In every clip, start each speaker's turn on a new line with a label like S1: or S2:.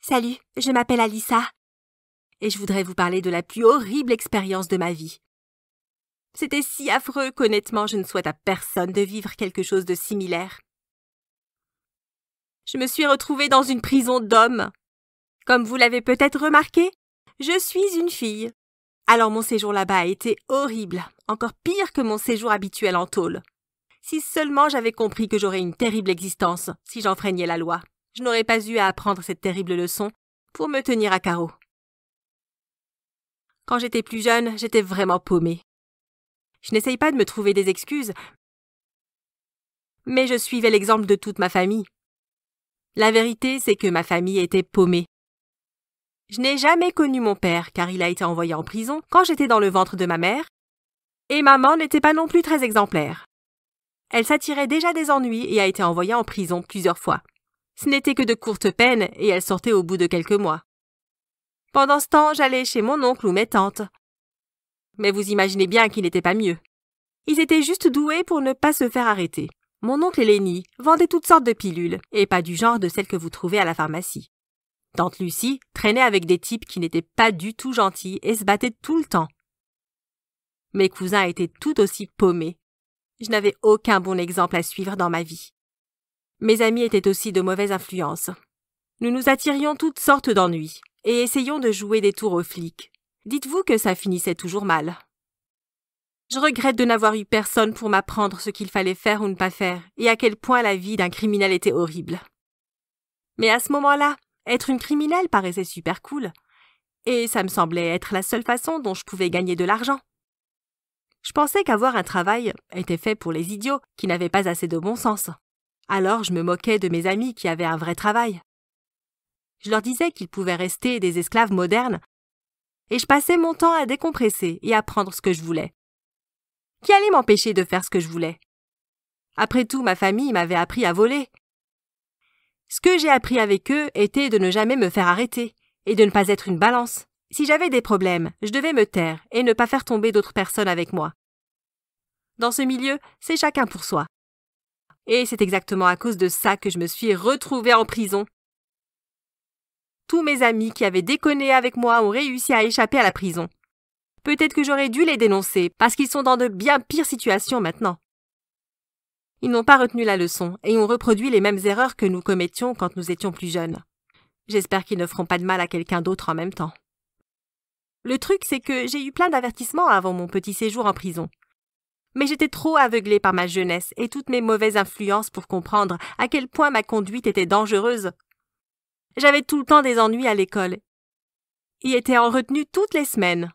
S1: Salut, je m'appelle Alissa. Et je voudrais vous parler de la plus horrible expérience de ma vie. C'était si affreux qu'honnêtement, je ne souhaite à personne de vivre quelque chose de similaire. Je me suis retrouvée dans une prison d'hommes. Comme vous l'avez peut-être remarqué, je suis une fille. Alors mon séjour là-bas a été horrible, encore pire que mon séjour habituel en tôle. Si seulement j'avais compris que j'aurais une terrible existence si j'enfreignais la loi, je n'aurais pas eu à apprendre cette terrible leçon pour me tenir à carreau. Quand j'étais plus jeune, j'étais vraiment paumée. Je n'essaye pas de me trouver des excuses, mais je suivais l'exemple de toute ma famille. La vérité, c'est que ma famille était paumée. Je n'ai jamais connu mon père car il a été envoyé en prison quand j'étais dans le ventre de ma mère, et maman n'était pas non plus très exemplaire. Elle s'attirait déjà des ennuis et a été envoyée en prison plusieurs fois. Ce n'était que de courtes peines et elle sortait au bout de quelques mois. Pendant ce temps, j'allais chez mon oncle ou mes tantes. Mais vous imaginez bien qu'ils n'étaient pas mieux. Ils étaient juste doués pour ne pas se faire arrêter. Mon oncle Lenny vendait toutes sortes de pilules, et pas du genre de celles que vous trouvez à la pharmacie. Tante Lucie traînait avec des types qui n'étaient pas du tout gentils et se battaient tout le temps. Mes cousins étaient tout aussi paumés. Je n'avais aucun bon exemple à suivre dans ma vie. Mes amis étaient aussi de mauvaise influence. Nous nous attirions toutes sortes d'ennuis et essayions de jouer des tours aux flics. Dites-vous que ça finissait toujours mal. Je regrette de n'avoir eu personne pour m'apprendre ce qu'il fallait faire ou ne pas faire et à quel point la vie d'un criminel était horrible. Mais à ce moment-là, être une criminelle paraissait super cool et ça me semblait être la seule façon dont je pouvais gagner de l'argent. Je pensais qu'avoir un travail était fait pour les idiots qui n'avaient pas assez de bon sens. Alors je me moquais de mes amis qui avaient un vrai travail. Je leur disais qu'ils pouvaient rester des esclaves modernes et je passais mon temps à décompresser et à prendre ce que je voulais. Qui allait m'empêcher de faire ce que je voulais? Après tout, ma famille m'avait appris à voler. Ce que j'ai appris avec eux était de ne jamais me faire arrêter et de ne pas être une balance. Si j'avais des problèmes, je devais me taire et ne pas faire tomber d'autres personnes avec moi. Dans ce milieu, c'est chacun pour soi. Et c'est exactement à cause de ça que je me suis retrouvée en prison. Tous mes amis qui avaient déconné avec moi ont réussi à échapper à la prison. Peut-être que j'aurais dû les dénoncer parce qu'ils sont dans de bien pires situations maintenant. Ils n'ont pas retenu la leçon et ont reproduit les mêmes erreurs que nous commettions quand nous étions plus jeunes. J'espère qu'ils ne feront pas de mal à quelqu'un d'autre en même temps. Le truc, c'est que j'ai eu plein d'avertissements avant mon petit séjour en prison. Mais j'étais trop aveuglée par ma jeunesse et toutes mes mauvaises influences pour comprendre à quel point ma conduite était dangereuse. J'avais tout le temps des ennuis à l'école et étais en retenue toutes les semaines.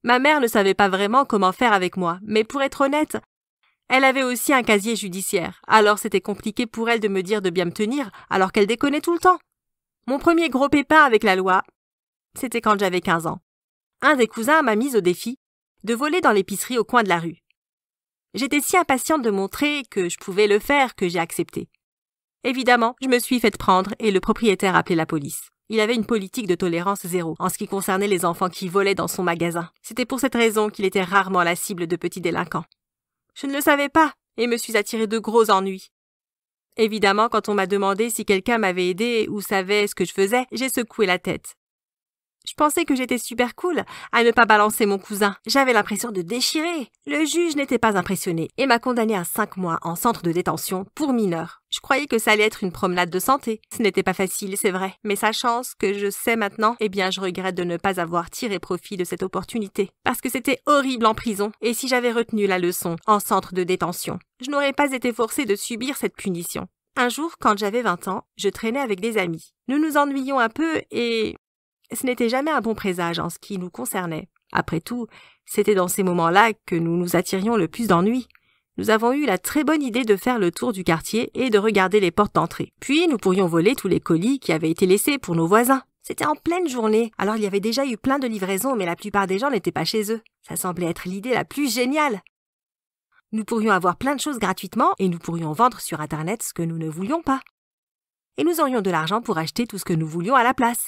S1: Ma mère ne savait pas vraiment comment faire avec moi, mais pour être honnête, elle avait aussi un casier judiciaire, alors c'était compliqué pour elle de me dire de bien me tenir alors qu'elle déconnait tout le temps. Mon premier gros pépin avec la loi, c'était quand j'avais 15 ans. Un des cousins m'a mise au défi de voler dans l'épicerie au coin de la rue. J'étais si impatiente de montrer que je pouvais le faire que j'ai accepté. Évidemment, je me suis faite prendre et le propriétaire a appelé la police. Il avait une politique de tolérance zéro en ce qui concernait les enfants qui volaient dans son magasin. C'était pour cette raison qu'il était rarement la cible de petits délinquants. Je ne le savais pas et me suis attirée de gros ennuis. Évidemment, quand on m'a demandé si quelqu'un m'avait aidé ou savait ce que je faisais, j'ai secoué la tête. Je pensais que j'étais super cool à ne pas balancer mon cousin. J'avais l'impression de déchirer. Le juge n'était pas impressionné et m'a condamné à 5 mois en centre de détention pour mineurs. Je croyais que ça allait être une promenade de santé. Ce n'était pas facile, c'est vrai. Mais sachant ce que je sais maintenant, eh bien je regrette de ne pas avoir tiré profit de cette opportunité. Parce que c'était horrible en prison. Et si j'avais retenu la leçon en centre de détention, je n'aurais pas été forcée de subir cette punition. Un jour, quand j'avais 20 ans, je traînais avec des amis. Nous nous ennuyions un peu et ce n'était jamais un bon présage en ce qui nous concernait. Après tout, c'était dans ces moments-là que nous nous attirions le plus d'ennuis. Nous avons eu la très bonne idée de faire le tour du quartier et de regarder les portes d'entrée. Puis nous pourrions voler tous les colis qui avaient été laissés pour nos voisins. C'était en pleine journée, alors il y avait déjà eu plein de livraisons, mais la plupart des gens n'étaient pas chez eux. Ça semblait être l'idée la plus géniale. Nous pourrions avoir plein de choses gratuitement et nous pourrions vendre sur Internet ce que nous ne voulions pas. Et nous aurions de l'argent pour acheter tout ce que nous voulions à la place.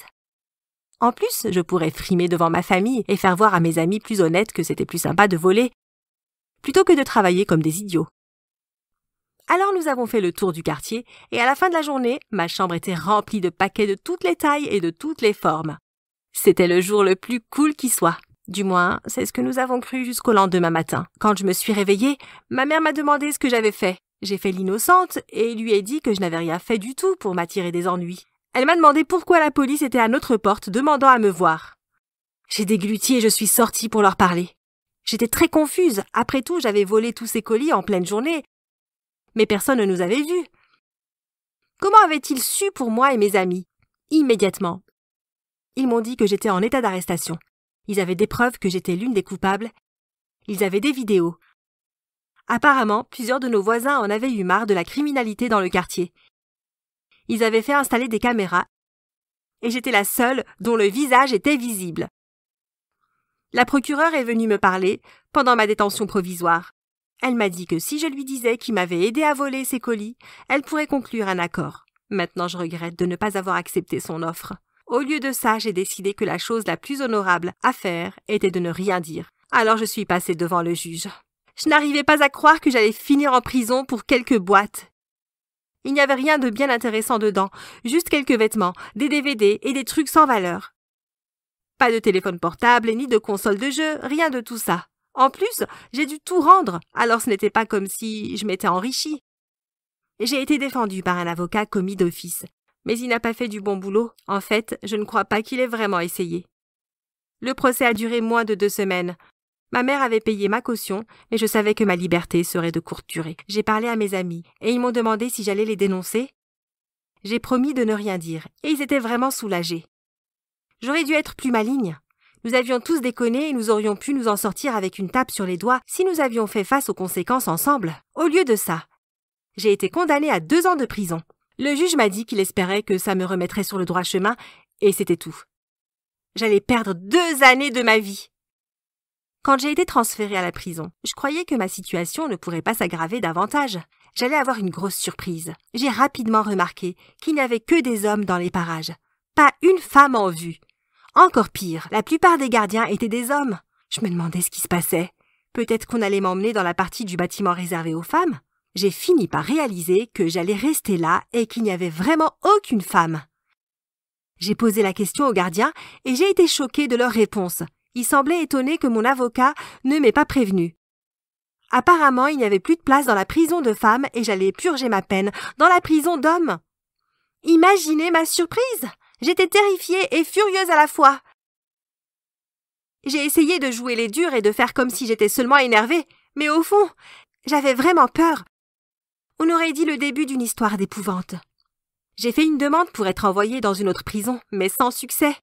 S1: En plus, je pourrais frimer devant ma famille et faire voir à mes amis plus honnêtes que c'était plus sympa de voler, plutôt que de travailler comme des idiots. Alors nous avons fait le tour du quartier et à la fin de la journée, ma chambre était remplie de paquets de toutes les tailles et de toutes les formes. C'était le jour le plus cool qui soit. Du moins, c'est ce que nous avons cru jusqu'au lendemain matin. Quand je me suis réveillée, ma mère m'a demandé ce que j'avais fait. J'ai fait l'innocente et lui ai dit que je n'avais rien fait du tout pour m'attirer des ennuis. Elle m'a demandé pourquoi la police était à notre porte demandant à me voir. J'ai dégluti et je suis sortie pour leur parler. J'étais très confuse. Après tout, j'avais volé tous ces colis en pleine journée. Mais personne ne nous avait vus. Comment avaient-ils su pour moi et mes amis? Immédiatement. Ils m'ont dit que j'étais en état d'arrestation. Ils avaient des preuves que j'étais l'une des coupables. Ils avaient des vidéos. Apparemment, plusieurs de nos voisins en avaient eu marre de la criminalité dans le quartier. Ils avaient fait installer des caméras et j'étais la seule dont le visage était visible. La procureure est venue me parler pendant ma détention provisoire. Elle m'a dit que si je lui disais qu'il m'avait aidé à voler ses colis, elle pourrait conclure un accord. Maintenant, je regrette de ne pas avoir accepté son offre. Au lieu de ça, j'ai décidé que la chose la plus honorable à faire était de ne rien dire. Alors je suis passée devant le juge. Je n'arrivais pas à croire que j'allais finir en prison pour quelques boîtes. Il n'y avait rien de bien intéressant dedans, juste quelques vêtements, des DVD et des trucs sans valeur. Pas de téléphone portable ni de console de jeu, rien de tout ça. En plus, j'ai dû tout rendre, alors ce n'était pas comme si je m'étais enrichie. J'ai été défendue par un avocat commis d'office, mais il n'a pas fait du bon boulot. En fait, je ne crois pas qu'il ait vraiment essayé. Le procès a duré moins de 2 semaines. Ma mère avait payé ma caution, mais je savais que ma liberté serait de courte durée. J'ai parlé à mes amis, et ils m'ont demandé si j'allais les dénoncer. J'ai promis de ne rien dire, et ils étaient vraiment soulagés. J'aurais dû être plus maligne. Nous avions tous déconné et nous aurions pu nous en sortir avec une tape sur les doigts si nous avions fait face aux conséquences ensemble. Au lieu de ça, j'ai été condamnée à 2 ans de prison. Le juge m'a dit qu'il espérait que ça me remettrait sur le droit chemin, et c'était tout. J'allais perdre 2 années de ma vie. Quand j'ai été transférée à la prison, je croyais que ma situation ne pourrait pas s'aggraver davantage. J'allais avoir une grosse surprise. J'ai rapidement remarqué qu'il n'y avait que des hommes dans les parages. Pas une femme en vue. Encore pire, la plupart des gardiens étaient des hommes. Je me demandais ce qui se passait. Peut-être qu'on allait m'emmener dans la partie du bâtiment réservée aux femmes. J'ai fini par réaliser que j'allais rester là et qu'il n'y avait vraiment aucune femme. J'ai posé la question aux gardiens et j'ai été choquée de leur réponse. Ils semblaient étonnés que mon avocat ne m'ait pas prévenu. Apparemment, il n'y avait plus de place dans la prison de femmes et j'allais purger ma peine dans la prison d'hommes. Imaginez ma surprise! J'étais terrifiée et furieuse à la fois. J'ai essayé de jouer les durs et de faire comme si j'étais seulement énervée, mais au fond, j'avais vraiment peur. On aurait dit le début d'une histoire d'épouvante. J'ai fait une demande pour être envoyée dans une autre prison, mais sans succès.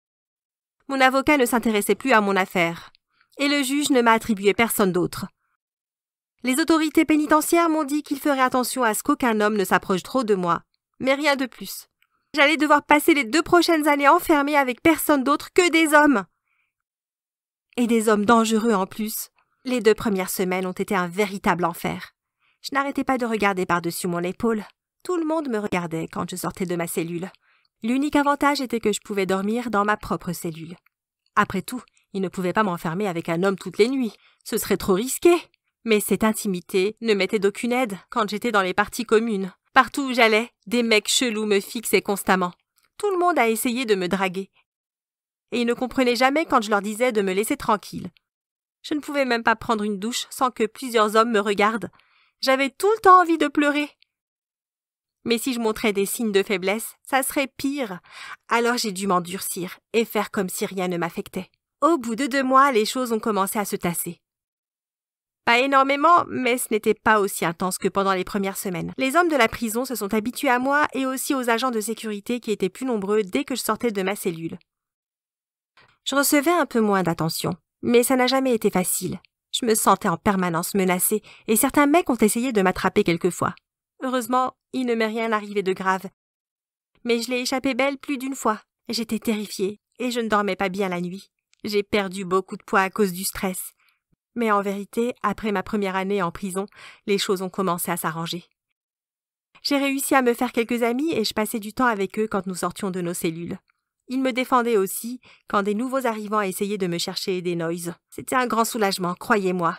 S1: Mon avocat ne s'intéressait plus à mon affaire, et le juge ne m'a attribué personne d'autre. Les autorités pénitentiaires m'ont dit qu'ils feraient attention à ce qu'aucun homme ne s'approche trop de moi, mais rien de plus. J'allais devoir passer les 2 prochaines années enfermée avec personne d'autre que des hommes. Et des hommes dangereux en plus. Les 2 premières semaines ont été un véritable enfer. Je n'arrêtais pas de regarder par-dessus mon épaule. Tout le monde me regardait quand je sortais de ma cellule. L'unique avantage était que je pouvais dormir dans ma propre cellule. Après tout, ils ne pouvaient pas m'enfermer avec un homme toutes les nuits. Ce serait trop risqué. Mais cette intimité ne m'était d'aucune aide quand j'étais dans les parties communes. Partout où j'allais, des mecs chelous me fixaient constamment. Tout le monde a essayé de me draguer. Et ils ne comprenaient jamais quand je leur disais de me laisser tranquille. Je ne pouvais même pas prendre une douche sans que plusieurs hommes me regardent. J'avais tout le temps envie de pleurer. Mais si je montrais des signes de faiblesse, ça serait pire. Alors j'ai dû m'endurcir et faire comme si rien ne m'affectait. Au bout de 2 mois, les choses ont commencé à se tasser. Pas énormément, mais ce n'était pas aussi intense que pendant les premières semaines. Les hommes de la prison se sont habitués à moi et aussi aux agents de sécurité qui étaient plus nombreux dès que je sortais de ma cellule. Je recevais un peu moins d'attention, mais ça n'a jamais été facile. Je me sentais en permanence menacée et certains mecs ont essayé de m'attraper quelquefois. Heureusement, il ne m'est rien arrivé de grave. Mais je l'ai échappé belle plus d'une fois. J'étais terrifiée et je ne dormais pas bien la nuit. J'ai perdu beaucoup de poids à cause du stress. Mais en vérité, après ma première année en prison, les choses ont commencé à s'arranger. J'ai réussi à me faire quelques amis et je passais du temps avec eux quand nous sortions de nos cellules. Ils me défendaient aussi quand des nouveaux arrivants essayaient de me chercher des noises. C'était un grand soulagement, croyez-moi.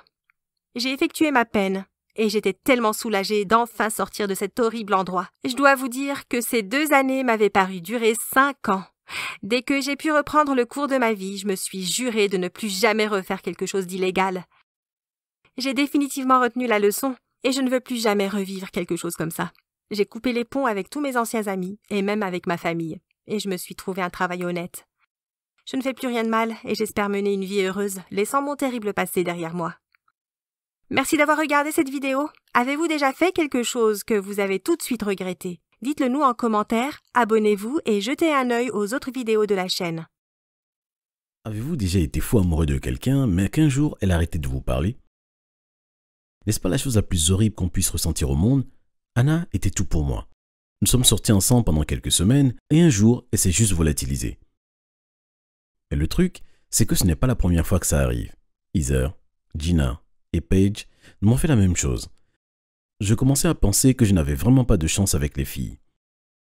S1: J'ai effectué ma peine et j'étais tellement soulagée d'enfin sortir de cet horrible endroit. Je dois vous dire que ces 2 années m'avaient paru durer 5 ans. Dès que j'ai pu reprendre le cours de ma vie, je me suis jurée de ne plus jamais refaire quelque chose d'illégal. J'ai définitivement retenu la leçon et je ne veux plus jamais revivre quelque chose comme ça. J'ai coupé les ponts avec tous mes anciens amis et même avec ma famille et je me suis trouvé un travail honnête. Je ne fais plus rien de mal et j'espère mener une vie heureuse, laissant mon terrible passé derrière moi. Merci d'avoir regardé cette vidéo. Avez-vous déjà fait quelque chose que vous avez tout de suite regretté? Dites-le nous en commentaire, abonnez-vous et jetez un œil aux autres vidéos de la chaîne.
S2: Avez-vous déjà été fou amoureux de quelqu'un, mais qu'un jour elle a arrêté de vous parler? N'est-ce pas la chose la plus horrible qu'on puisse ressentir au monde? Anna était tout pour moi. Nous sommes sortis ensemble pendant quelques semaines et un jour, elle s'est juste volatilisée. Mais le truc, c'est que ce n'est pas la première fois que ça arrive. Heather, Gina et Paige m'ont fait la même chose. Je commençais à penser que je n'avais vraiment pas de chance avec les filles.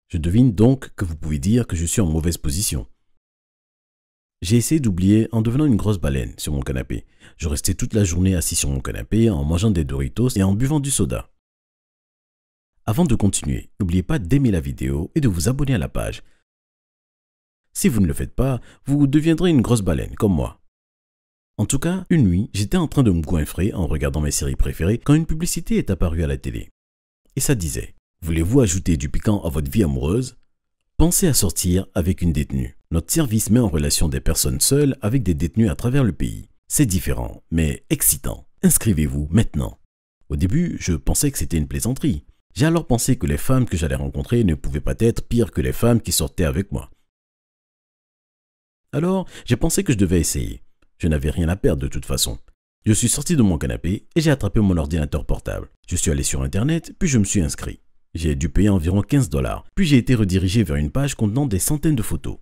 S2: Je devine donc que vous pouvez dire que je suis en mauvaise position. J'ai essayé d'oublier en devenant une grosse baleine sur mon canapé. Je restais toute la journée assis sur mon canapé en mangeant des Doritos et en buvant du soda. Avant de continuer, n'oubliez pas d'aimer la vidéo et de vous abonner à la page. Si vous ne le faites pas, vous deviendrez une grosse baleine comme moi. En tout cas, une nuit, j'étais en train de me goinfrer en regardant mes séries préférées quand une publicité est apparue à la télé. Et ça disait « Voulez-vous ajouter du piquant à votre vie amoureuse? Pensez à sortir avec une détenue. Notre service met en relation des personnes seules avec des détenus à travers le pays. C'est différent, mais excitant. Inscrivez-vous maintenant. » Au début, je pensais que c'était une plaisanterie. J'ai alors pensé que les femmes que j'allais rencontrer ne pouvaient pas être pires que les femmes qui sortaient avec moi. Alors, j'ai pensé que je devais essayer. Je n'avais rien à perdre de toute façon. Je suis sorti de mon canapé et j'ai attrapé mon ordinateur portable. Je suis allé sur Internet, puis je me suis inscrit. J'ai dû payer environ 15 $, puis j'ai été redirigé vers une page contenant des centaines de photos.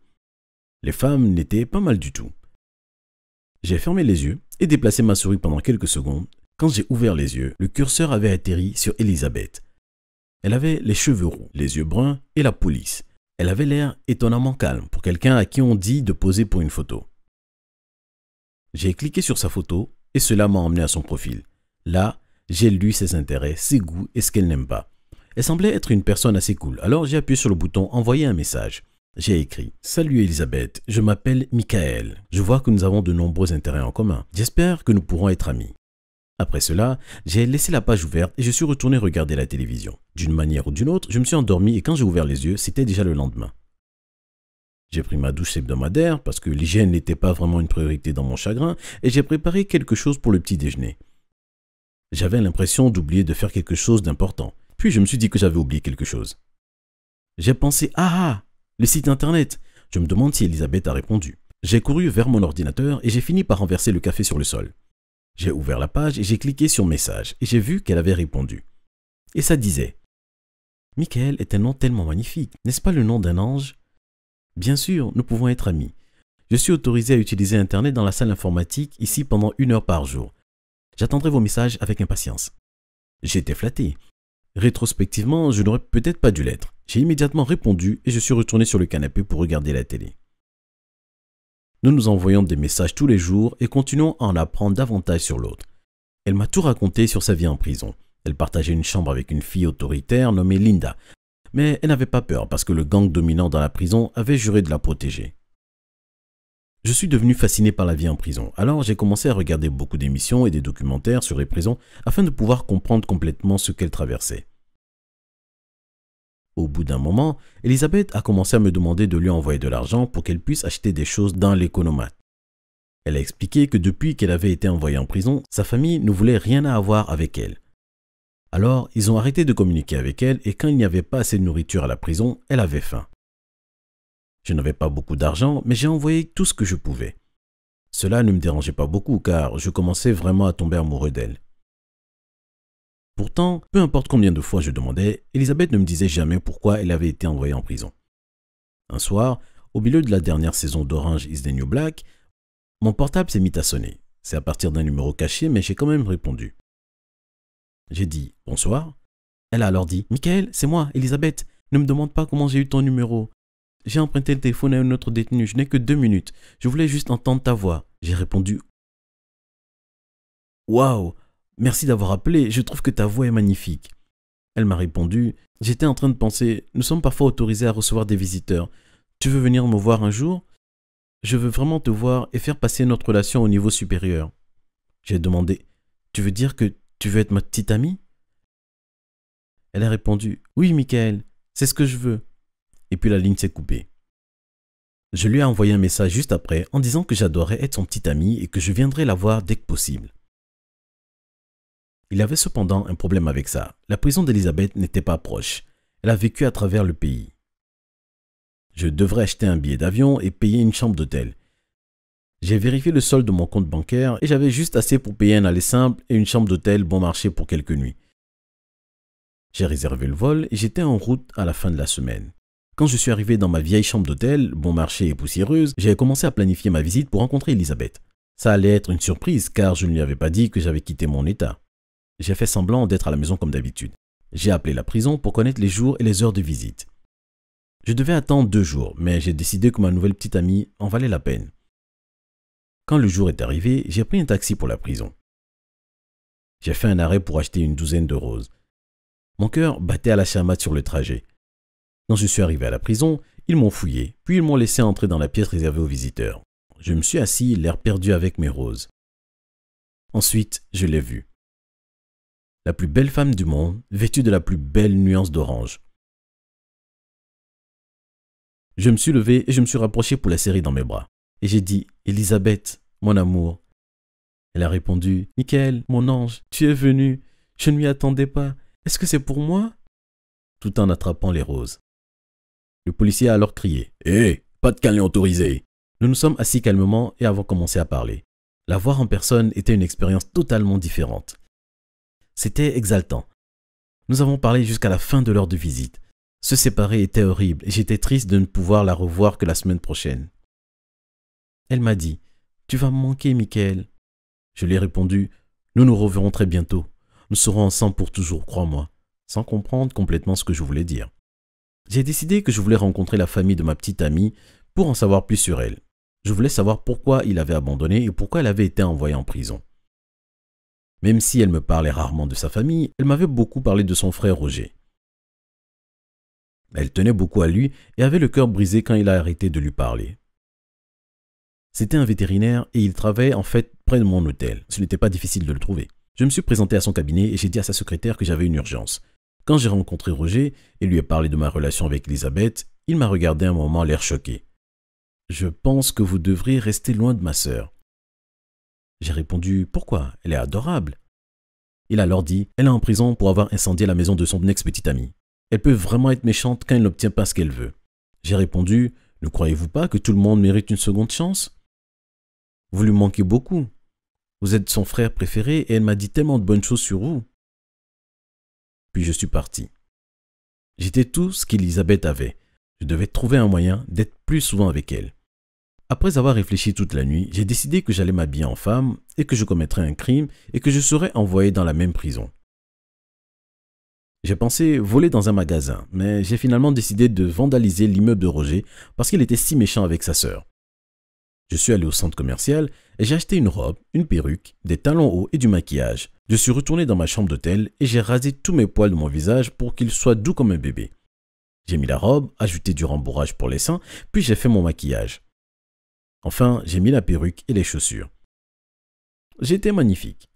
S2: Les femmes n'étaient pas mal du tout. J'ai fermé les yeux et déplacé ma souris pendant quelques secondes. Quand j'ai ouvert les yeux, le curseur avait atterri sur Elizabeth. Elle avait les cheveux roux, les yeux bruns et la peau lisse. Elle avait l'air étonnamment calme pour quelqu'un à qui on dit de poser pour une photo. J'ai cliqué sur sa photo et cela m'a emmené à son profil. Là, j'ai lu ses intérêts, ses goûts et ce qu'elle n'aime pas. Elle semblait être une personne assez cool, alors j'ai appuyé sur le bouton « Envoyer un message ». J'ai écrit « Salut Elisabeth, je m'appelle Michael. Je vois que nous avons de nombreux intérêts en commun. J'espère que nous pourrons être amis. » Après cela, j'ai laissé la page ouverte et je suis retourné regarder la télévision. D'une manière ou d'une autre, je me suis endormi et quand j'ai ouvert les yeux, c'était déjà le lendemain. J'ai pris ma douche hebdomadaire parce que l'hygiène n'était pas vraiment une priorité dans mon chagrin et j'ai préparé quelque chose pour le petit déjeuner. J'avais l'impression d'oublier de faire quelque chose d'important. Puis je me suis dit que j'avais oublié quelque chose. J'ai pensé « Ah, le site internet !» Je me demande si Elisabeth a répondu. J'ai couru vers mon ordinateur et j'ai fini par renverser le café sur le sol. J'ai ouvert la page et j'ai cliqué sur « Message » et j'ai vu qu'elle avait répondu. Et ça disait « Michael est un nom tellement magnifique, n'est-ce pas le nom d'un ange ? Bien sûr, nous pouvons être amis. Je suis autorisé à utiliser Internet dans la salle informatique ici pendant 1 heure par jour. J'attendrai vos messages avec impatience. » J'étais flatté. Rétrospectivement, je n'aurais peut-être pas dû l'être. J'ai immédiatement répondu et je suis retourné sur le canapé pour regarder la télé. Nous nous envoyons des messages tous les jours et continuons à en apprendre davantage sur l'autre. Elle m'a tout raconté sur sa vie en prison. Elle partageait une chambre avec une fille autoritaire nommée Linda. Mais elle n'avait pas peur parce que le gang dominant dans la prison avait juré de la protéger. Je suis devenu fasciné par la vie en prison, alors j'ai commencé à regarder beaucoup d'émissions et des documentaires sur les prisons afin de pouvoir comprendre complètement ce qu'elles traversaient. Au bout d'un moment, Elisabeth a commencé à me demander de lui envoyer de l'argent pour qu'elle puisse acheter des choses dans l'économat. Elle a expliqué que depuis qu'elle avait été envoyée en prison, sa famille ne voulait rien à avoir avec elle. Alors, ils ont arrêté de communiquer avec elle et quand il n'y avait pas assez de nourriture à la prison, elle avait faim. Je n'avais pas beaucoup d'argent, mais j'ai envoyé tout ce que je pouvais. Cela ne me dérangeait pas beaucoup car je commençais vraiment à tomber amoureux d'elle. Pourtant, peu importe combien de fois je demandais, Elisabeth ne me disait jamais pourquoi elle avait été envoyée en prison. Un soir, au milieu de la dernière saison d'Orange is the New Black, mon portable s'est mis à sonner. C'est à partir d'un numéro caché, mais j'ai quand même répondu. J'ai dit « Bonsoir ». Elle a alors dit « Michael, c'est moi, Elisabeth. Ne me demande pas comment j'ai eu ton numéro. J'ai emprunté le téléphone à un autre détenu. Je n'ai que 2 minutes. Je voulais juste entendre ta voix. » J'ai répondu « Waouh, Merci d'avoir appelé, je trouve que ta voix est magnifique. » Elle m'a répondu, « J'étais en train de penser, nous sommes parfois autorisés à recevoir des visiteurs. Tu veux venir me voir un jour? Je veux vraiment te voir et faire passer notre relation au niveau supérieur. » J'ai demandé, « Tu veux dire que tu veux être ma petite amie? » Elle a répondu, « Oui, Michael, c'est ce que je veux. » Et puis la ligne s'est coupée. Je lui ai envoyé un message juste après en disant que j'adorais être son petit ami et que je viendrais la voir dès que possible. Il avait cependant un problème avec ça. La prison d'Elizabeth n'était pas proche. Elle a vécu à travers le pays. Je devrais acheter un billet d'avion et payer une chambre d'hôtel. J'ai vérifié le solde de mon compte bancaire et j'avais juste assez pour payer un aller simple et une chambre d'hôtel bon marché pour quelques nuits. J'ai réservé le vol et j'étais en route à la fin de la semaine. Quand je suis arrivé dans ma vieille chambre d'hôtel, bon marché et poussiéreuse, j'ai commencé à planifier ma visite pour rencontrer Elizabeth. Ça allait être une surprise car je ne lui avais pas dit que j'avais quitté mon état. J'ai fait semblant d'être à la maison comme d'habitude. J'ai appelé la prison pour connaître les jours et les heures de visite. Je devais attendre 2 jours, mais j'ai décidé que ma nouvelle petite amie en valait la peine. Quand le jour est arrivé, j'ai pris un taxi pour la prison. J'ai fait un arrêt pour acheter une douzaine de roses. Mon cœur battait à la chamade sur le trajet. Quand je suis arrivé à la prison, ils m'ont fouillé, puis ils m'ont laissé entrer dans la pièce réservée aux visiteurs. Je me suis assis, l'air perdu avec mes roses. Ensuite, je l'ai vue. La plus belle femme du monde, vêtue de la plus belle nuance d'orange. Je me suis levé et je me suis rapproché pour la serrer dans mes bras. Et j'ai dit, « Elisabeth, mon amour. » Elle a répondu, « Michael, mon ange, tu es venu. Je ne m'y attendais pas. Est-ce que c'est pour moi ?» Tout en attrapant les roses. Le policier a alors crié, « Hé, pas de câlin autorisé !» Nous nous sommes assis calmement et avons commencé à parler. La voir en personne était une expérience totalement différente. C'était exaltant. Nous avons parlé jusqu'à la fin de l'heure de visite. Se séparer était horrible et j'étais triste de ne pouvoir la revoir que la semaine prochaine. Elle m'a dit, « Tu vas me manquer, Michael. » Je lui ai répondu, « Nous nous reverrons très bientôt. Nous serons ensemble pour toujours, crois-moi. » Sans comprendre complètement ce que je voulais dire. J'ai décidé que je voulais rencontrer la famille de ma petite amie pour en savoir plus sur elle. Je voulais savoir pourquoi il avait abandonné et pourquoi elle avait été envoyée en prison. Même si elle me parlait rarement de sa famille, elle m'avait beaucoup parlé de son frère Roger. Elle tenait beaucoup à lui et avait le cœur brisé quand il a arrêté de lui parler. C'était un vétérinaire et il travaillait en fait près de mon hôtel. Ce n'était pas difficile de le trouver. Je me suis présenté à son cabinet et j'ai dit à sa secrétaire que j'avais une urgence. Quand j'ai rencontré Roger et lui ai parlé de ma relation avec Elisabeth, il m'a regardé un moment l'air choqué. « Je pense que vous devriez rester loin de ma sœur. » J'ai répondu « Pourquoi? Elle est adorable. » Il a alors dit « Elle est en prison pour avoir incendié la maison de son ex-petite amie. Elle peut vraiment être méchante quand elle n'obtient pas ce qu'elle veut. » J'ai répondu « Ne croyez-vous pas que tout le monde mérite une seconde chance? Vous lui manquez beaucoup. Vous êtes son frère préféré et elle m'a dit tellement de bonnes choses sur vous. » Puis je suis parti. J'étais tout ce qu'Elisabeth avait. Je devais trouver un moyen d'être plus souvent avec elle. Après avoir réfléchi toute la nuit, j'ai décidé que j'allais m'habiller en femme et que je commettrais un crime et que je serais envoyé dans la même prison. J'ai pensé voler dans un magasin, mais j'ai finalement décidé de vandaliser l'immeuble de Roger parce qu'il était si méchant avec sa sœur. Je suis allé au centre commercial et j'ai acheté une robe, une perruque, des talons hauts et du maquillage. Je suis retourné dans ma chambre d'hôtel et j'ai rasé tous mes poils de mon visage pour qu'il soit doux comme un bébé. J'ai mis la robe, ajouté du rembourrage pour les seins, puis j'ai fait mon maquillage. Enfin, j'ai mis la perruque et les chaussures. J'étais magnifique.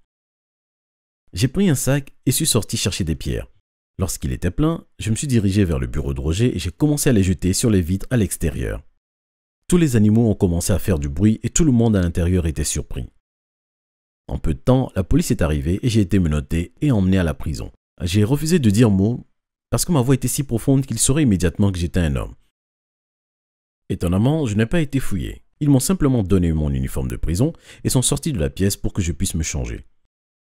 S2: J'ai pris un sac et suis sorti chercher des pierres. Lorsqu'il était plein, je me suis dirigé vers le bureau de Roger et j'ai commencé à les jeter sur les vitres à l'extérieur. Tous les animaux ont commencé à faire du bruit et tout le monde à l'intérieur était surpris. En peu de temps, la police est arrivée et j'ai été menotté et emmené à la prison. J'ai refusé de dire mot parce que ma voix était si profonde qu'ils sauraient immédiatement que j'étais un homme. Étonnamment, je n'ai pas été fouillé. Ils m'ont simplement donné mon uniforme de prison et sont sortis de la pièce pour que je puisse me changer.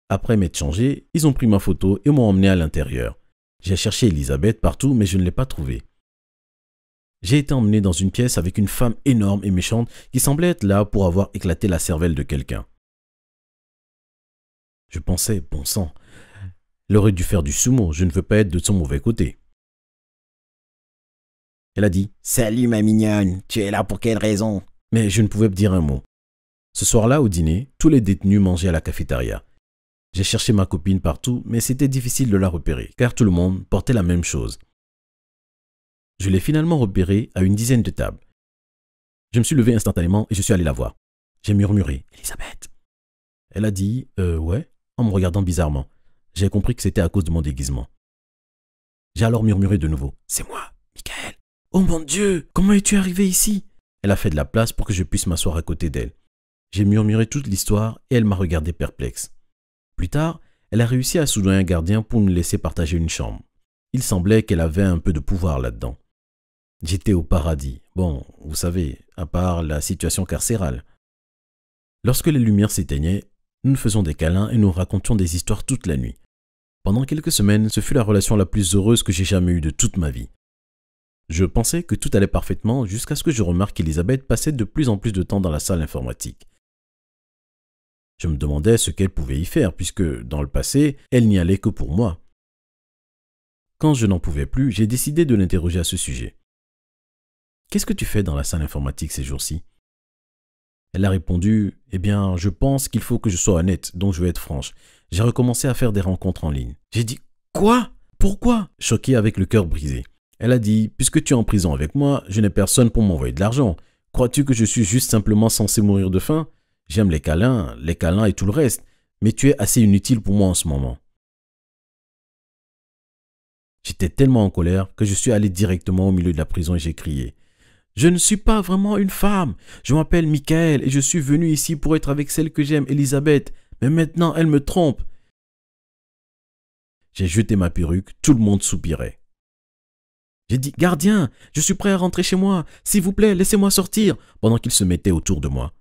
S2: Après m'être changé, ils ont pris ma photo et m'ont emmené à l'intérieur. J'ai cherché Elisabeth partout mais je ne l'ai pas trouvée. J'ai été emmené dans une pièce avec une femme énorme et méchante qui semblait être là pour avoir éclaté la cervelle de quelqu'un. Je pensais, bon sang, elle aurait dû faire du sumo, je ne veux pas être de son mauvais côté. Elle a dit « Salut ma mignonne, tu es là pour quelle raison ?» Mais je ne pouvais dire un mot. Ce soir-là, au dîner, tous les détenus mangeaient à la cafétéria. J'ai cherché ma copine partout, mais c'était difficile de la repérer, car tout le monde portait la même chose. Je l'ai finalement repérée à une dizaine de tables. Je me suis levé instantanément et je suis allé la voir. J'ai murmuré « Elisabeth ». Elle a dit « ouais », en me regardant bizarrement. J'ai compris que c'était à cause de mon déguisement. J'ai alors murmuré de nouveau « C'est moi, Michael ». « Oh mon Dieu, comment es-tu arrivé ici ?» Elle a fait de la place pour que je puisse m'asseoir à côté d'elle. J'ai murmuré toute l'histoire et elle m'a regardé perplexe. Plus tard, elle a réussi à soudoyer un gardien pour nous laisser partager une chambre. Il semblait qu'elle avait un peu de pouvoir là-dedans. J'étais au paradis. Bon, vous savez, à part la situation carcérale. Lorsque les lumières s'éteignaient, nous nous faisions des câlins et nous racontions des histoires toute la nuit. Pendant quelques semaines, ce fut la relation la plus heureuse que j'ai jamais eue de toute ma vie. Je pensais que tout allait parfaitement jusqu'à ce que je remarque qu'Elisabeth passait de plus en plus de temps dans la salle informatique. Je me demandais ce qu'elle pouvait y faire puisque, dans le passé, elle n'y allait que pour moi. Quand je n'en pouvais plus, j'ai décidé de l'interroger à ce sujet. « Qu'est-ce que tu fais dans la salle informatique ces jours-ci » Elle a répondu « Eh bien, je pense qu'il faut que je sois honnête, donc je vais être franche. J'ai recommencé à faire des rencontres en ligne. » J'ai dit « Quoi ? Pourquoi ?» Choqué avec le cœur brisé. Elle a dit « Puisque tu es en prison avec moi, je n'ai personne pour m'envoyer de l'argent. Crois-tu que je suis juste simplement censé mourir de faim ? J'aime les câlins et tout le reste, mais tu es assez inutile pour moi en ce moment. » J'étais tellement en colère que je suis allé directement au milieu de la prison et j'ai crié « Je ne suis pas vraiment une femme. Je m'appelle Michael et je suis venu ici pour être avec celle que j'aime, Elisabeth. Mais maintenant, elle me trompe. » J'ai jeté ma perruque, tout le monde soupirait. J'ai dit « Gardien, je suis prêt à rentrer chez moi. S'il vous plaît, laissez-moi sortir. » pendant qu'ils se mettaient autour de moi.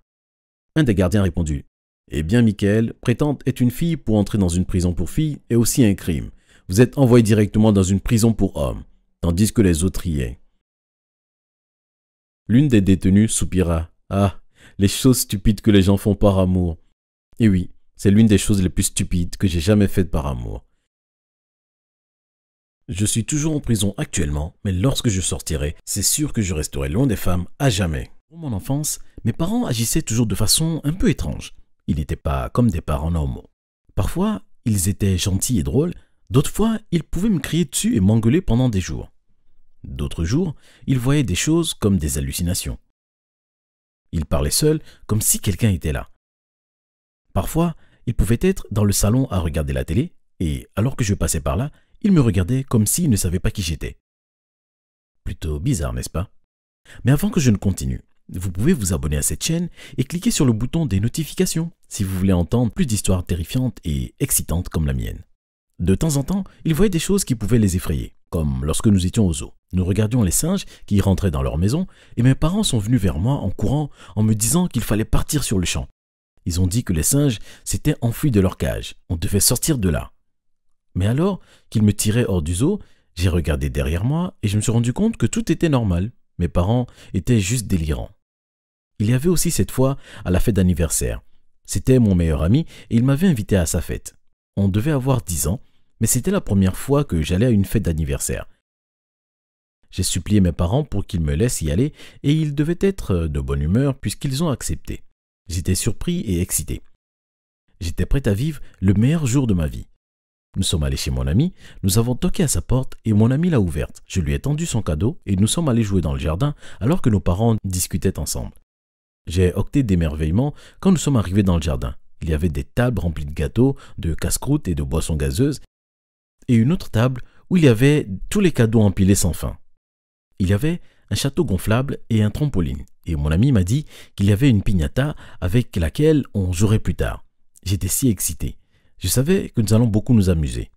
S2: Un des gardiens a répondu « Eh bien, Michael, prétendre être une fille pour entrer dans une prison pour filles est aussi un crime. Vous êtes envoyé directement dans une prison pour hommes. » Tandis que les autres riaient. L'une des détenues soupira. « Ah, les choses stupides que les gens font par amour. » Et oui, c'est l'une des choses les plus stupides que j'ai jamais faites par amour. Je suis toujours en prison actuellement, mais lorsque je sortirai, c'est sûr que je resterai loin des femmes à jamais. Pour mon enfance, mes parents agissaient toujours de façon un peu étrange. Ils n'étaient pas comme des parents normaux. Parfois, ils étaient gentils et drôles, d'autres fois, ils pouvaient me crier dessus et m'engueuler pendant des jours. D'autres jours, ils voyaient des choses comme des hallucinations. Ils parlaient seuls comme si quelqu'un était là. Parfois, ils pouvaient être dans le salon à regarder la télé et, alors que je passais par là, ils me regardaient comme s'ils ne savaient pas qui j'étais. Plutôt bizarre, n'est-ce pas? Mais avant que je ne continue, vous pouvez vous abonner à cette chaîne et cliquer sur le bouton des notifications si vous voulez entendre plus d'histoires terrifiantes et excitantes comme la mienne. De temps en temps, ils voyaient des choses qui pouvaient les effrayer, comme lorsque nous étions au zoo. Nous regardions les singes qui rentraient dans leur maison et mes parents sont venus vers moi en courant en me disant qu'il fallait partir sur le champ. Ils ont dit que les singes s'étaient enfuis de leur cage. On devait sortir de là. Mais alors qu'ils me tiraient hors du zoo, j'ai regardé derrière moi et je me suis rendu compte que tout était normal. Mes parents étaient juste délirants. Il y avait aussi cette fois à la fête d'anniversaire. C'était mon meilleur ami et il m'avait invité à sa fête. On devait avoir 10 ans, mais c'était la première fois que j'allais à une fête d'anniversaire. J'ai supplié mes parents pour qu'ils me laissent y aller et ils devaient être de bonne humeur puisqu'ils ont accepté. J'étais surpris et excité. J'étais prêt à vivre le meilleur jour de ma vie. Nous sommes allés chez mon ami, nous avons toqué à sa porte et mon ami l'a ouverte. Je lui ai tendu son cadeau et nous sommes allés jouer dans le jardin alors que nos parents discutaient ensemble. J'ai octé d'émerveillement quand nous sommes arrivés dans le jardin. Il y avait des tables remplies de gâteaux, de casse-croûtes et de boissons gazeuses et une autre table où il y avait tous les cadeaux empilés sans fin. Il y avait un château gonflable et un trampoline et mon ami m'a dit qu'il y avait une piñata avec laquelle on jouerait plus tard. J'étais si excité. Je savais que nous allons beaucoup nous amuser.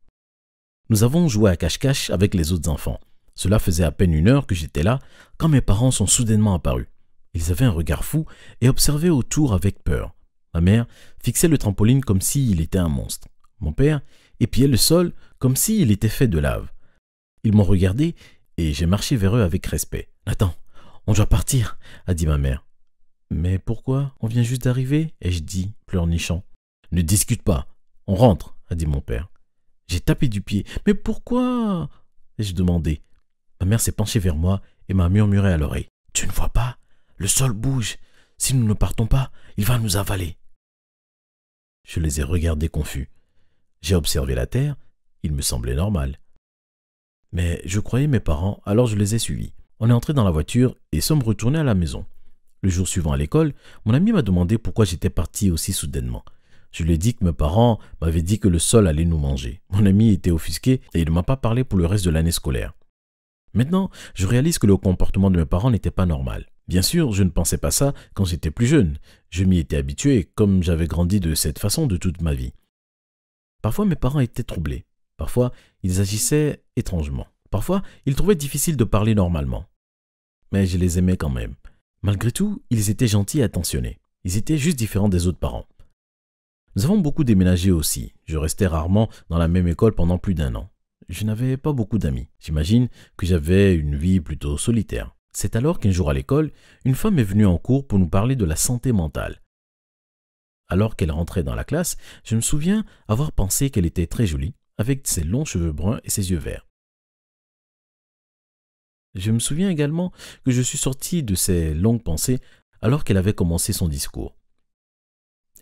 S2: Nous avons joué à cache-cache avec les autres enfants. Cela faisait à peine 1 heure que j'étais là quand mes parents sont soudainement apparus. Ils avaient un regard fou et observaient autour avec peur. Ma mère fixait le trampoline comme s'il était un monstre. Mon père épiait le sol comme s'il était fait de lave. Ils m'ont regardé et j'ai marché vers eux avec respect. « Attends, on doit partir » a dit ma mère. « Mais pourquoi? On vient juste d'arriver » ai-je dit, pleurnichant. « Ne discute pas. On rentre » a dit mon père. J'ai tapé du pied. « Mais pourquoi » ai-je demandé. Ma mère s'est penchée vers moi et m'a murmuré à l'oreille. « Tu ne vois pas? Le sol bouge. Si nous ne partons pas, il va nous avaler. » Je les ai regardés confus. J'ai observé la terre, il me semblait normal. Mais je croyais mes parents, alors je les ai suivis. On est entré dans la voiture et sommes retournés à la maison. Le jour suivant à l'école, mon ami m'a demandé pourquoi j'étais parti aussi soudainement. Je lui ai dit que mes parents m'avaient dit que le sol allait nous manger. Mon ami était offusqué et il ne m'a pas parlé pour le reste de l'année scolaire. Maintenant, je réalise que le comportement de mes parents n'était pas normal. Bien sûr, je ne pensais pas ça quand j'étais plus jeune. Je m'y étais habitué, comme j'avais grandi de cette façon de toute ma vie. Parfois, mes parents étaient troublés. Parfois, ils agissaient étrangement. Parfois, ils trouvaient difficile de parler normalement. Mais je les aimais quand même. Malgré tout, ils étaient gentils et attentionnés. Ils étaient juste différents des autres parents. Nous avons beaucoup déménagé aussi. Je restais rarement dans la même école pendant plus d'1 an. Je n'avais pas beaucoup d'amis. J'imagine que j'avais une vie plutôt solitaire. C'est alors qu'un jour à l'école, une femme est venue en cours pour nous parler de la santé mentale. Alors qu'elle rentrait dans la classe, je me souviens avoir pensé qu'elle était très jolie, avec ses longs cheveux bruns et ses yeux verts. Je me souviens également que je suis sorti de ces longues pensées alors qu'elle avait commencé son discours.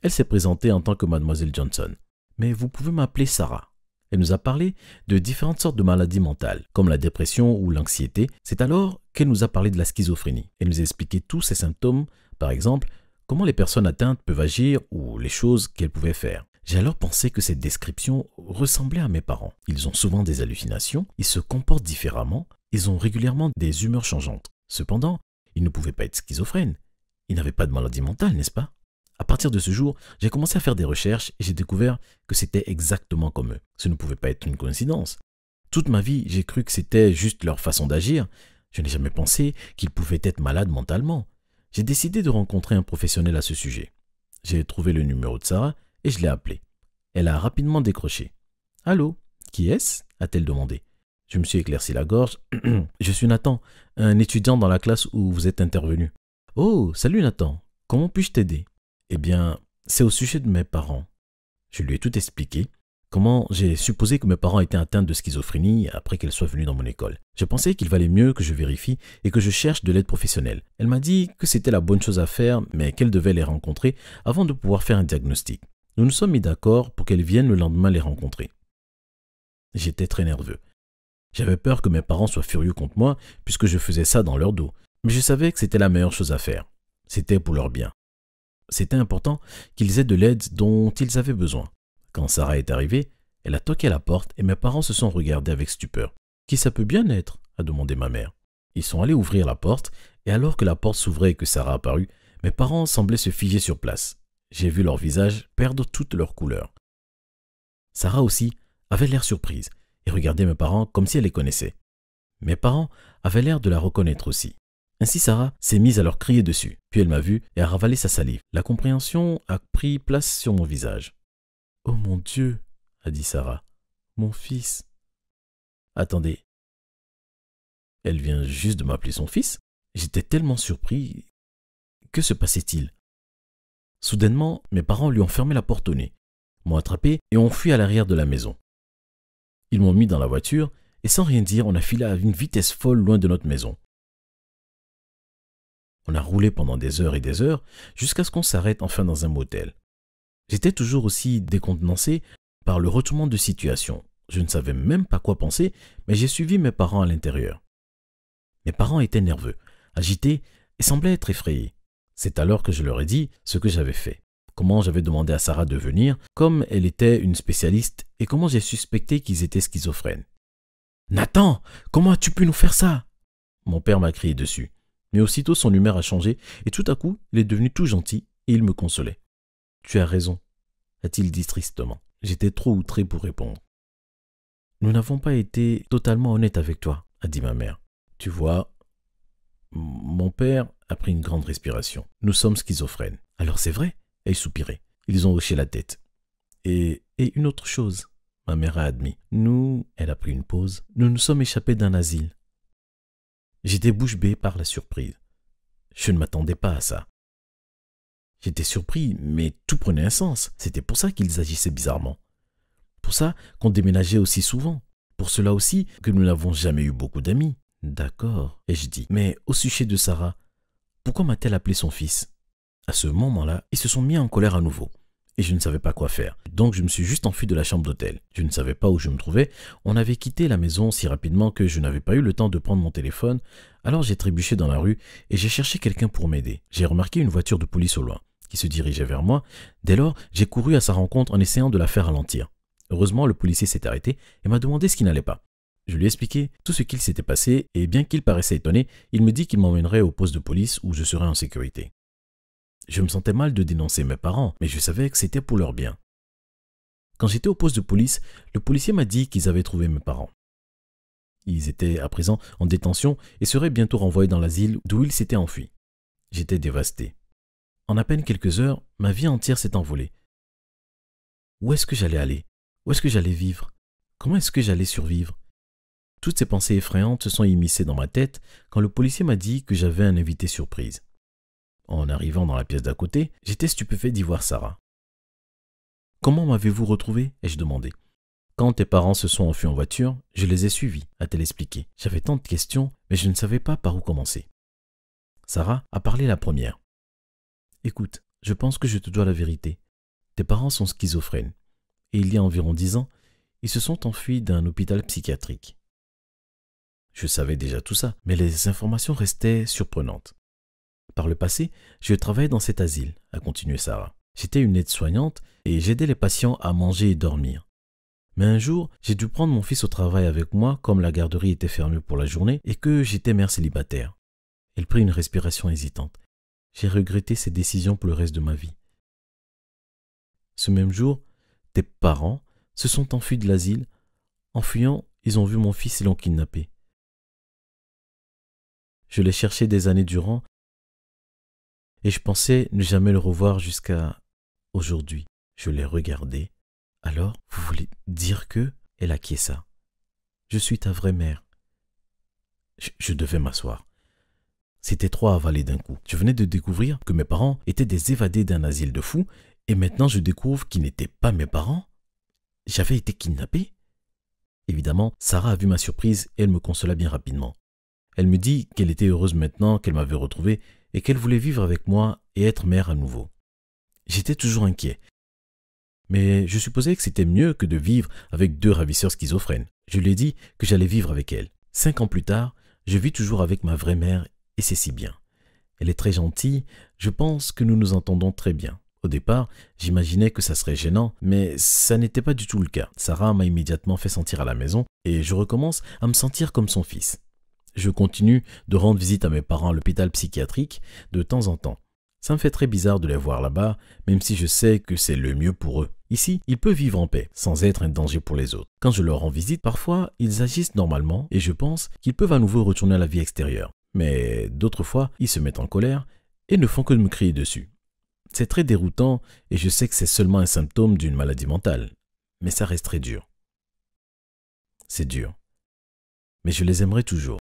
S2: Elle s'est présentée en tant que Mademoiselle Johnson. Mais vous pouvez m'appeler Sarah. Elle nous a parlé de différentes sortes de maladies mentales, comme la dépression ou l'anxiété. C'est alors qu'elle nous a parlé de la schizophrénie. Elle nous a expliqué tous ces symptômes, par exemple, comment les personnes atteintes peuvent agir ou les choses qu'elles pouvaient faire. J'ai alors pensé que cette description ressemblait à mes parents. Ils ont souvent des hallucinations, ils se comportent différemment, ils ont régulièrement des humeurs changeantes. Cependant, ils ne pouvaient pas être schizophrènes. Ils n'avaient pas de maladie mentale, n'est-ce pas? À partir de ce jour, j'ai commencé à faire des recherches et j'ai découvert que c'était exactement comme eux. Ce ne pouvait pas être une coïncidence. Toute ma vie, j'ai cru que c'était juste leur façon d'agir. Je n'ai jamais pensé qu'ils pouvaient être malades mentalement. J'ai décidé de rencontrer un professionnel à ce sujet. J'ai trouvé le numéro de Sarah et je l'ai appelée. Elle a rapidement décroché. « Allô, qui est-ce » a-t-elle demandé. Je me suis éclairci la gorge. « Je suis Nathan, un étudiant dans la classe où vous êtes intervenu. »« Oh, salut Nathan, comment puis-je t'aider ?» Eh bien, c'est au sujet de mes parents. Je lui ai tout expliqué. Comment j'ai supposé que mes parents étaient atteints de schizophrénie après qu'elle soit venue dans mon école. Je pensais qu'il valait mieux que je vérifie et que je cherche de l'aide professionnelle. Elle m'a dit que c'était la bonne chose à faire, mais qu'elle devait les rencontrer avant de pouvoir faire un diagnostic. Nous nous sommes mis d'accord pour qu'elle vienne le lendemain les rencontrer. J'étais très nerveux. J'avais peur que mes parents soient furieux contre moi puisque je faisais ça dans leur dos. Mais je savais que c'était la meilleure chose à faire. C'était pour leur bien. C'était important qu'ils aient de l'aide dont ils avaient besoin. Quand Sarah est arrivée, elle a toqué à la porte et mes parents se sont regardés avec stupeur. « Qui ça peut bien être ?» a demandé ma mère. Ils sont allés ouvrir la porte et alors que la porte s'ouvrait et que Sarah apparut, mes parents semblaient se figer sur place. J'ai vu leur visage perdre toute leur couleur. Sarah aussi avait l'air surprise et regardait mes parents comme si elle les connaissait. Mes parents avaient l'air de la reconnaître aussi. Ainsi Sarah s'est mise à leur crier dessus, puis elle m'a vu et a ravalé sa salive. La compréhension a pris place sur mon visage. « Oh mon Dieu !» a dit Sarah. « Mon fils !» Attendez. Elle vient juste de m'appeler son fils? J'étais tellement surpris. Que se passait-il? Soudainement, mes parents lui ont fermé la porte au nez, m'ont attrapé et ont fui à l'arrière de la maison. Ils m'ont mis dans la voiture et sans rien dire, on a filé à une vitesse folle loin de notre maison. On a roulé pendant des heures et des heures jusqu'à ce qu'on s'arrête enfin dans un motel. J'étais toujours aussi décontenancé par le retournement de situation. Je ne savais même pas quoi penser, mais j'ai suivi mes parents à l'intérieur. Mes parents étaient nerveux, agités et semblaient être effrayés. C'est alors que je leur ai dit ce que j'avais fait, comment j'avais demandé à Sarah de venir, comme elle était une spécialiste et comment j'ai suspecté qu'ils étaient schizophrènes. « Nathan, comment as-tu pu nous faire ça ?» Mon père m'a crié dessus. Mais aussitôt son humeur a changé et tout à coup, il est devenu tout gentil et il me consolait. « Tu as raison », a-t-il dit tristement. J'étais trop outré pour répondre. « Nous n'avons pas été totalement honnêtes avec toi », a dit ma mère. « Tu vois, mon père a pris une grande respiration. Nous sommes schizophrènes. »« Alors c'est vrai ?» Elle soupirait. Ils ont hoché la tête. « Et une autre chose, ma mère a admis. Nous, elle a pris une pause, nous nous sommes échappés d'un asile. » J'étais bouche bée par la surprise. Je ne m'attendais pas à ça. J'étais surpris, mais tout prenait un sens. C'était pour ça qu'ils agissaient bizarrement. Pour ça qu'on déménageait aussi souvent. Pour cela aussi que nous n'avons jamais eu beaucoup d'amis. D'accord, ai-je dit. Mais au sujet de Sarah, pourquoi m'a-t-elle appelé son fils? À ce moment-là, ils se sont mis en colère à nouveau. et je ne savais pas quoi faire. Donc je me suis juste enfui de la chambre d'hôtel. Je ne savais pas où je me trouvais. On avait quitté la maison si rapidement que je n'avais pas eu le temps de prendre mon téléphone. Alors j'ai trébuché dans la rue et j'ai cherché quelqu'un pour m'aider. J'ai remarqué une voiture de police au loin qui se dirigeait vers moi. Dès lors, j'ai couru à sa rencontre en essayant de la faire ralentir. Heureusement, le policier s'est arrêté et m'a demandé ce qui n'allait pas. Je lui ai expliqué tout ce qu'il s'était passé et bien qu'il paraissait étonné, il me dit qu'il m'emmènerait au poste de police où je serais en sécurité. Je me sentais mal de dénoncer mes parents, mais je savais que c'était pour leur bien. Quand j'étais au poste de police, le policier m'a dit qu'ils avaient trouvé mes parents. Ils étaient à présent en détention et seraient bientôt renvoyés dans l'asile d'où ils s'étaient enfuis. J'étais dévasté. En à peine quelques heures, ma vie entière s'est envolée. Où est-ce que j'allais aller? Où est-ce que j'allais vivre? Comment est-ce que j'allais survivre? Toutes ces pensées effrayantes se sont immiscées dans ma tête quand le policier m'a dit que j'avais un invité surprise. En arrivant dans la pièce d'à côté, j'étais stupéfait d'y voir Sarah. « Comment m'avez-vous retrouvé ?» ai-je demandé. « Quand tes parents se sont enfuis en voiture, je les ai suivis, » a-t-elle expliqué. J'avais tant de questions, mais je ne savais pas par où commencer. Sarah a parlé la première. « Écoute, je pense que je te dois la vérité. Tes parents sont schizophrènes. Et il y a environ 10 ans, ils se sont enfuis d'un hôpital psychiatrique. » Je savais déjà tout ça, mais les informations restaient surprenantes. Par le passé, je travaillais dans cet asile, a continué Sarah. J'étais une aide-soignante et j'aidais les patients à manger et dormir. Mais un jour, j'ai dû prendre mon fils au travail avec moi comme la garderie était fermée pour la journée et que j'étais mère célibataire. Elle prit une respiration hésitante. J'ai regretté cette décision pour le reste de ma vie. Ce même jour, tes parents se sont enfuis de l'asile. En fuyant, ils ont vu mon fils et l'ont kidnappé. Je l'ai cherché des années durant et je pensais ne jamais le revoir jusqu'à aujourd'hui. Je l'ai regardé. Alors, vous voulez dire que... Elle acquiesça. Je suis ta vraie mère. Je devais m'asseoir. C'était trop avalé d'un coup. Je venais de découvrir que mes parents étaient des évadés d'un asile de fous et maintenant je découvre qu'ils n'étaient pas mes parents. J'avais été kidnappé. Évidemment, Sarah a vu ma surprise et elle me consola bien rapidement. Elle me dit qu'elle était heureuse maintenant qu'elle m'avait retrouvé et qu'elle voulait vivre avec moi et être mère à nouveau. J'étais toujours inquiet. Mais je supposais que c'était mieux que de vivre avec 2 ravisseurs schizophrènes. Je lui ai dit que j'allais vivre avec elle. 5 ans plus tard, je vis toujours avec ma vraie mère et c'est si bien. Elle est très gentille, je pense que nous nous entendons très bien. Au départ, j'imaginais que ça serait gênant, mais ça n'était pas du tout le cas. Sarah m'a immédiatement fait sentir à la maison et je recommence à me sentir comme son fils. Je continue de rendre visite à mes parents à l'hôpital psychiatrique de temps en temps. Ça me fait très bizarre de les voir là-bas, même si je sais que c'est le mieux pour eux. Ici, ils peuvent vivre en paix, sans être un danger pour les autres. Quand je leur rends visite, parfois, ils agissent normalement et je pense qu'ils peuvent à nouveau retourner à la vie extérieure. Mais d'autres fois, ils se mettent en colère et ne font que de me crier dessus. C'est très déroutant et je sais que c'est seulement un symptôme d'une maladie mentale. Mais ça reste très dur. C'est dur. Mais je les aimerai toujours.